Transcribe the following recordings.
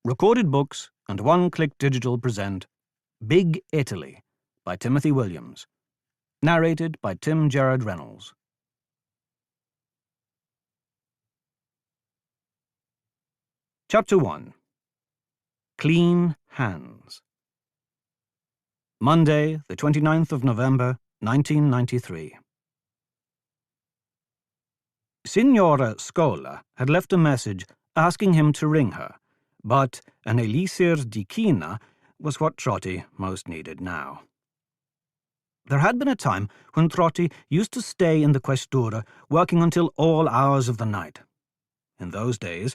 Recorded Books and One Click Digital present Big Italy by Timothy Williams. Narrated by Tim Gerard Reynolds. Chapter 1. Clean Hands. Monday, the 29th of November, 1993. Signora Scola had left a message asking him to ring her, but an elixir di china was what Trotti most needed now. There had been a time when Trotti used to stay in the questura, working until all hours of the night. In those days,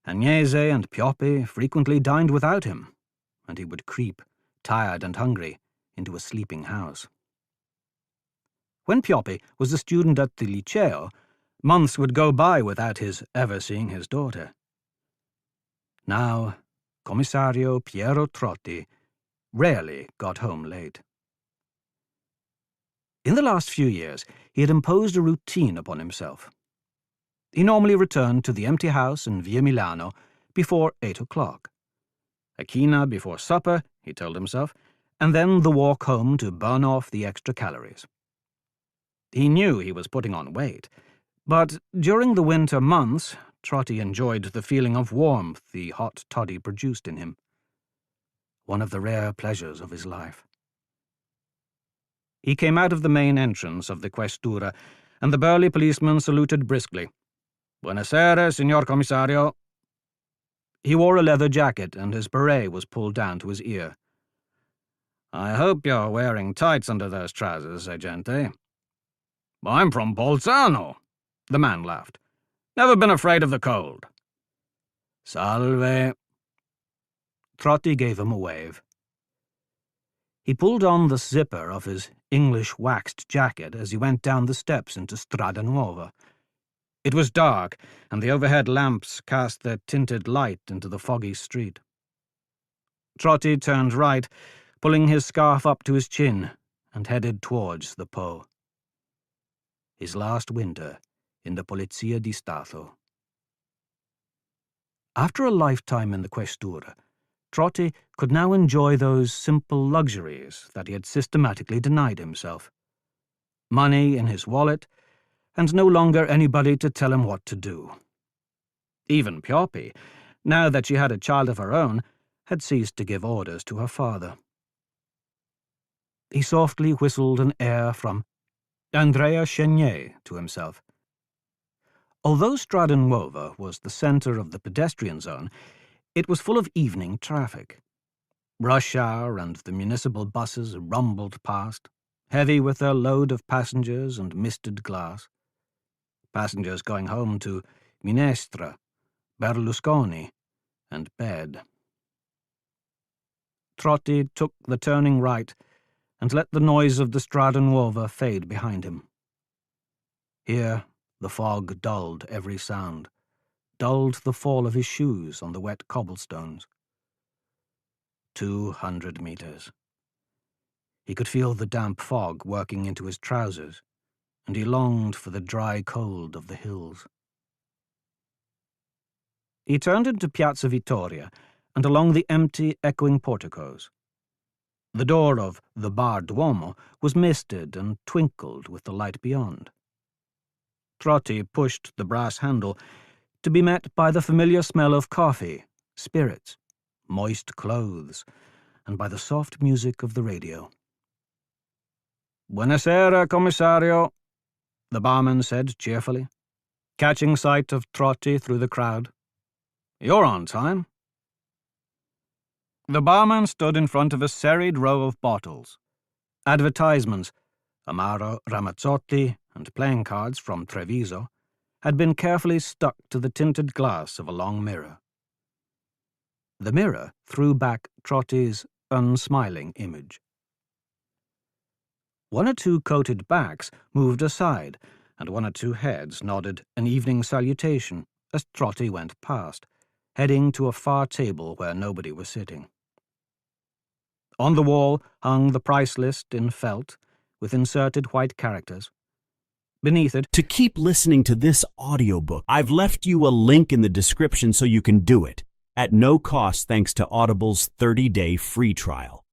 Agnese and Pioppi frequently dined without him, and he would creep, tired and hungry, into a sleeping house. When Pioppi was a student at the Liceo, months would go by without his ever seeing his daughter. Now, Commissario Piero Trotti rarely got home late. In the last few years, he had imposed a routine upon himself. He normally returned to the empty house in Via Milano before 8 o'clock. A china before supper, he told himself, and then the walk home to burn off the extra calories. He knew he was putting on weight, but during the winter months, Trotti enjoyed the feeling of warmth the hot toddy produced in him. One of the rare pleasures of his life. He came out of the main entrance of the questura, and the burly policeman saluted briskly. "Buonasera, signor commissario." He wore a leather jacket, and his beret was pulled down to his ear. "I hope you're wearing tights under those trousers, Agente." "I'm from Bolzano," the man laughed. "Never been afraid of the cold." "Salve." Trotti gave him a wave. He pulled on the zipper of his English waxed jacket as he went down the steps into Strada Nuova. It was dark, and the overhead lamps cast their tinted light into the foggy street. Trotti turned right, pulling his scarf up to his chin, and headed towards the Po. His last winter in the Polizia di Stato. After a lifetime in the questura, Trotti could now enjoy those simple luxuries that he had systematically denied himself. Money in his wallet, and no longer anybody to tell him what to do. Even Pioppi, now that she had a child of her own, had ceased to give orders to her father. He softly whistled an air from Andrea Chenier to himself. Although Strada Nuova was the centre of the pedestrian zone, it was full of evening traffic. Rush hour and the municipal buses rumbled past, heavy with their load of passengers and misted glass. Passengers going home to Minestra, Berlusconi, and bed. Trotti took the turning right and let the noise of the Strada Nuova fade behind him. Here the fog dulled every sound, dulled the fall of his shoes on the wet cobblestones. 200 meters. He could feel the damp fog working into his trousers, and he longed for the dry cold of the hills. He turned into Piazza Vittoria and along the empty, echoing porticos. The door of the Bar Duomo was misted and twinkled with the light beyond. Trotti pushed the brass handle, to be met by the familiar smell of coffee, spirits, moist clothes, and by the soft music of the radio. "Buonasera, commissario," the barman said cheerfully, catching sight of Trotti through the crowd. "You're on time." The barman stood in front of a serried row of bottles. Advertisements, Amaro Ramazzotti and playing cards from Treviso, had been carefully stuck to the tinted glass of a long mirror. The mirror threw back Trotti's unsmiling image. One or two coated backs moved aside, and one or two heads nodded an evening salutation as Trotti went past, heading to a far table where nobody was sitting. On the wall hung the price list in felt, with inserted white characters. Beneath it, To keep listening to this audiobook, I've left you a link in the description so you can do it. at no cost thanks to Audible's 30-day free trial.